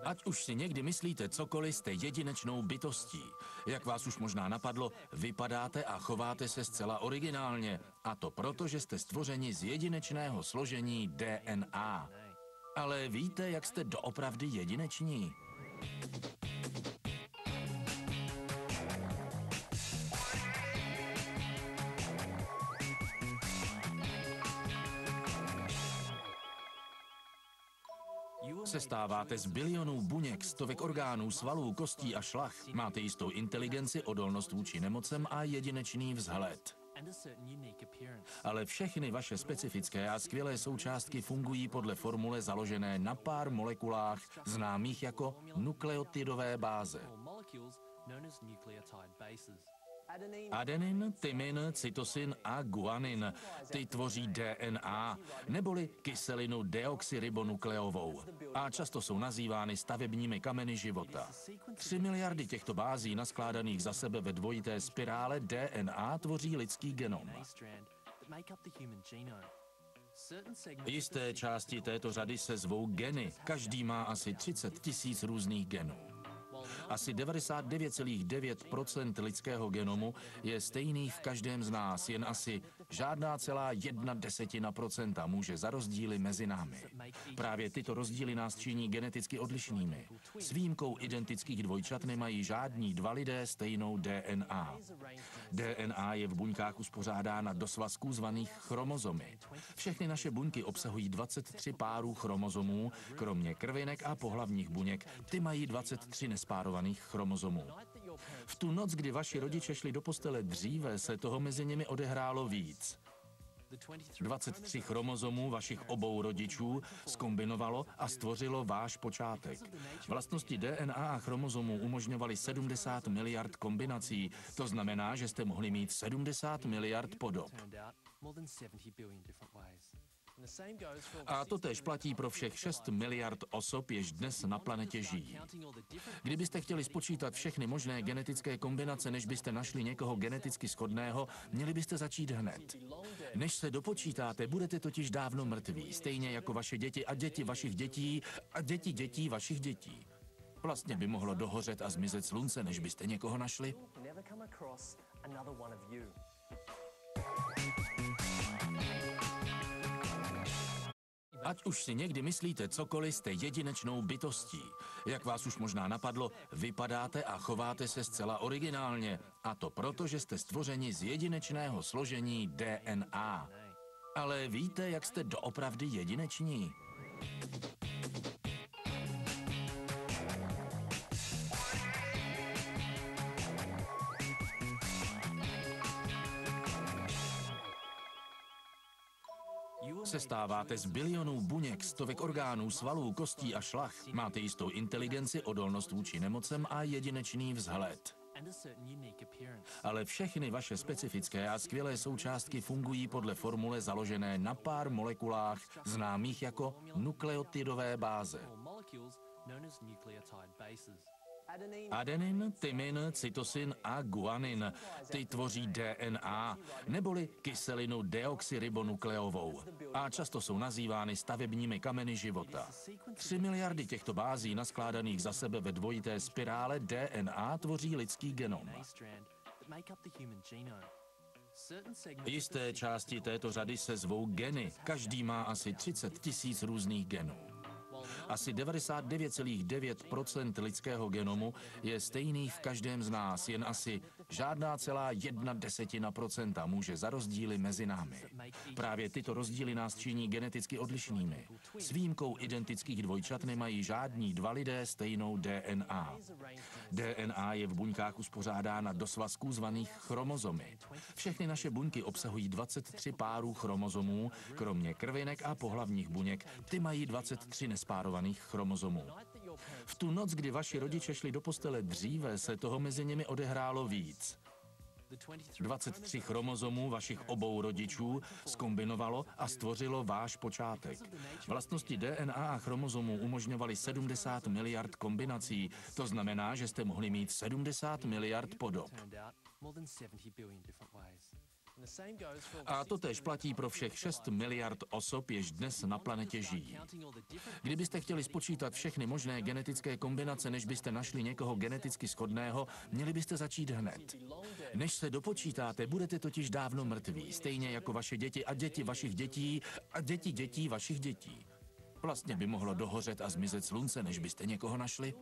Ať už si někdy myslíte cokoliv, jste jedinečnou bytostí. Jak vás už možná napadlo, vypadáte a chováte se zcela originálně. A to proto, že jste stvořeni z jedinečného složení DNA. Ale víte, jak jste doopravdy jedineční? Sestáváte z bilionů buněk, stovek orgánů, svalů, kostí a šlach. Máte jistou inteligenci, odolnost vůči nemocem a jedinečný vzhled. Ale všechny vaše specifické a skvělé součástky fungují podle formule založené na pár molekulách známých jako nukleotidové báze. Adenin, tymin, cytosin a guanin. Ty tvoří DNA, neboli kyselinu deoxyribonukleovou. A často jsou nazývány stavebními kameny života. 3 miliardy těchto bází naskládaných za sebe ve dvojité spirále DNA tvoří lidský genom. Jisté části této řady se zvou geny. Každý má asi 30 000 různých genů. Asi 99,9% lidského genomu je stejný v každém z nás, jen asi žádná celá 0,1% může za rozdíly mezi námi. Právě tyto rozdíly nás činí geneticky odlišnými. S výjimkou identických dvojčat nemají žádní dva lidé stejnou DNA. DNA je v buňkách uspořádána do svazků zvaných chromozomy. Všechny naše buňky obsahují 23 párů chromozomů, kromě krvinek a pohlavních buněk. Ty mají 23 nespárovaných chromozomů. V tu noc, kdy vaši rodiče šli do postele dříve, se toho mezi nimi odehrálo víc. 23 chromozomů vašich obou rodičů zkombinovalo a stvořilo váš počátek. Vlastnosti DNA a chromozomů umožňovaly 70 miliard kombinací. To znamená, že jste mohli mít 70 miliard podob. A to též platí pro všech 6 miliard osob, jež dnes na planetě žijí. Kdybyste chtěli spočítat všechny možné genetické kombinace, než byste našli někoho geneticky shodného, měli byste začít hned. Než se dopočítáte, budete totiž dávno mrtví, stejně jako vaše děti a děti vašich dětí a děti dětí vašich dětí. Vlastně by mohlo dohořet a zmizet slunce, než byste někoho našli. Ať už si někdy myslíte cokoliv, jste jedinečnou bytostí. Jak vás už možná napadlo, vypadáte a chováte se zcela originálně. A to proto, že jste stvořeni z jedinečného složení DNA. Ale víte, jak jste doopravdy jedineční? Sestáváte z bilionů buněk, stovek orgánů, svalů, kostí a šlach. Máte jistou inteligenci, odolnost vůči nemocem a jedinečný vzhled. Ale všechny vaše specifické a skvělé součástky fungují podle formule založené na pár molekulách známých jako nukleotidové báze. Adenin, tymin, cytosin a guanin. Ty tvoří DNA, neboli kyselinu deoxyribonukleovou. A často jsou nazývány stavebními kameny života. 3 miliardy těchto bází naskládaných za sebe ve dvojité spirále DNA tvoří lidský genom. Jisté části této řady se zvou geny. Každý má asi 30 000 různých genů. Asi 99,9% lidského genomu je stejný v každém z nás, jen asi žádná celá 0,1% může za rozdíly mezi námi. Právě tyto rozdíly nás činí geneticky odlišnými. S výjimkou identických dvojčat nemají žádní dva lidé stejnou DNA. DNA je v buňkách uspořádána do svazků zvaných chromozomy. Všechny naše buňky obsahují 23 párů chromozomů, kromě krvinek a pohlavních buněk. Ty mají 23 nespárovaných chromozomů. V tu noc, kdy vaši rodiče šli do postele dříve, se toho mezi nimi odehrálo víc. 23 chromozomů vašich obou rodičů zkombinovalo a stvořilo váš počátek. Vlastnosti DNA a chromozomů umožňovaly 70 miliard kombinací. To znamená, že jste mohli mít 70 miliard podob. A to též platí pro všech 6 miliard osob, jež dnes na planetě žijí. Kdybyste chtěli spočítat všechny možné genetické kombinace, než byste našli někoho geneticky shodného, měli byste začít hned. Než se dopočítáte, budete totiž dávno mrtví, stejně jako vaše děti a děti vašich dětí a děti dětí vašich dětí. Vlastně by mohlo dohořet a zmizet slunce, než byste někoho našli.